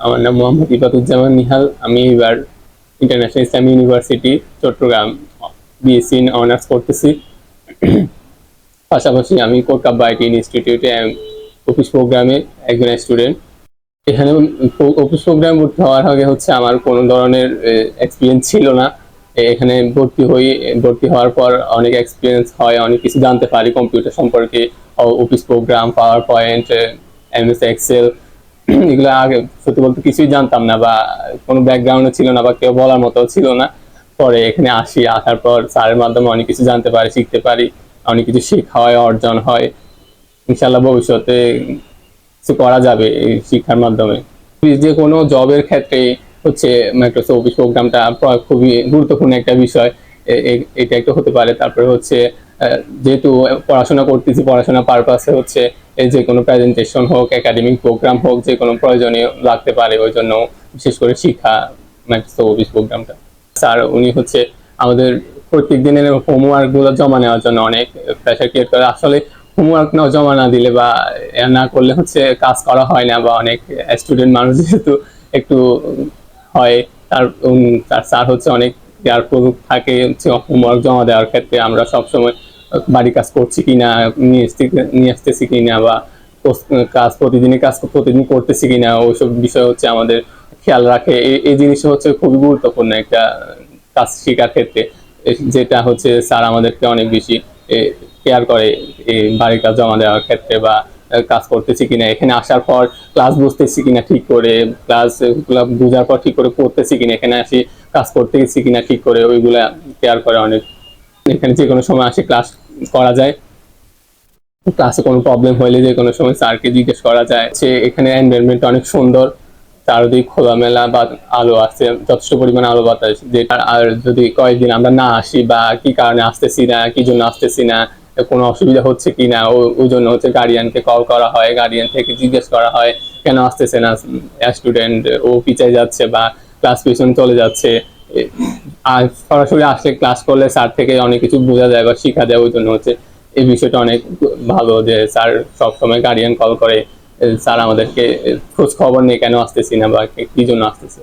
আমার নাম মোহাম্মদ ইবাদুজ্জামান নিহাল। আমি এবার international Islami university Chattogram BSc in honours করতেছি। পাশাপাশি আমি কোরকাব্বা আইটি ইনস্টিটিউটে অফিস প্রোগ্রামে একজন স্টুডেন্ট। এখানে অফিস প্রোগ্রাম ভর্তি হওয়ার আগে হচ্ছে আমার কোনো ধরনের এক্সপিরিয়েন্স ছিল না। এখানে ভর্তি হওয়ার পর অনেক এক্সপিরিয়েন্স হয়, অনেক কিছু জানতে পারি কম্পিউটার সম্পর্কে, office program, PowerPoint, MS Excel, এগুলো আগে সত্যি বলতে কিছুই জানতাম না বা কোনো ব্যাকগ্রাউন্ডও ছিল না বা কেউ বলার মতো ছিল না। পরে এখানে আসার পর স্যারের মাধ্যমে অনেক কিছু জানতে পারি, শিখতে পারি, অনেক কিছু শেখা হয়, অর্জন হয়। ইনশাল্লাহ ভবিষ্যতে কিছু করা যাবে এই শিক্ষার মাধ্যমে। যে কোনো জবের ক্ষেত্রে হচ্ছে মাইক্রোসফট অফিস প্রোগ্রামটা খুবই গুরুত্বপূর্ণ একটা বিষয়। এটা একটা হতে পারে। তারপরে হচ্ছে যেহেতু পড়াশোনা করতেছি, পড়াশোনা পারপাসে হচ্ছে যে কোনো প্রেজেন্টেশন হোক, একাডেমিক প্রোগ্রাম হোক, যে কোনো প্রয়োজনীয় লাগতে পারে, ওই জন্য বিশেষ করে শিক্ষা মাইক্রোসফট অফিস প্রোগ্রামটা। স্যার উনি হচ্ছে আমাদের প্রত্যেক দিনের হোমওয়ার্ক গুলো জমা নেওয়ার জন্য অনেক প্রেশার ক্রিয়েট করে। আসলে হোমওয়ার্ক না জমা না দিলে বা না করলে হচ্ছে কাজ করা হয় না, বা অনেক স্টুডেন্ট মানুষ যেহেতু একটু হয়, তার স্যার হচ্ছে অনেক কেয়ারফুল থাকে হচ্ছে হোমওয়ার্ক জমা দেওয়ার ক্ষেত্রে। আমরা সবসময় বাড়ি কাজ করছি কিনা, নিয়ে আসতেছি কিনা, বা কাজ প্রতিদিন করতেছি কিনা, ওইসব বিষয় হচ্ছে আমাদের খেয়াল রাখে। এই জিনিসটা হচ্ছে খুবই গুরুত্বপূর্ণ একটা কাজ শেখার ক্ষেত্রে, যেটা হচ্ছে স্যার আমাদেরকে অনেক বেশি কেয়ার করে এই বাড়ির কাজ জমা দেওয়ার ক্ষেত্রে, বা কাজ করতেছি কিনা, এখানে আসার পর ক্লাস বুঝতেছি কিনা ঠিক করে, ক্লাস বুঝার পর ঠিক করে পড়তেছি কিনা, এখানে আসি কাজ করতেছি কিনা ঠিক করে, ওইগুলা কেয়ার করে অনেক। এখানে যে কোনো সময় আসে ক্লাস করা যায়, ক্লাসে কোনো প্রবলেম হলে যে কোনো সময় স্যারকে জিজ্ঞেস করা যায়। এখানে এনভায়রনমেন্ট অনেক সুন্দর, চারদিক খোলামেলা বা আলো আছে, যথেষ্ট পরিমাণ আলো বাতাস। যেটা আর যদি কয়েকদিন আমরা না আসি বা কি কারণে আসতেছি না, কি জন্য আসতেছি না, কোনো অসুবিধা হচ্ছে কিনা, ওই জন্য হচ্ছে গার্ডিয়ানকে কল করা হয়, গার্ডিয়ান থেকে জিজ্ঞেস করা হয় কেন আসতেছে না স্টুডেন্ট, ও পিছায় যাচ্ছে বা ক্লাস পিছনে চলে যাচ্ছে। আর সরাসরি আসলে ক্লাস করলে স্যার থেকে অনেক কিছু বোঝা যায় বা শেখা যায়। ওই জন্য হচ্ছে এই বিষয়টা অনেক ভালো যে স্যার সবসময় গার্ডিয়ান কল করে, স্যার আমাদেরকে খোঁজ খবর নেই কেন আসতেছি না বা কি জন্য আসতেছে।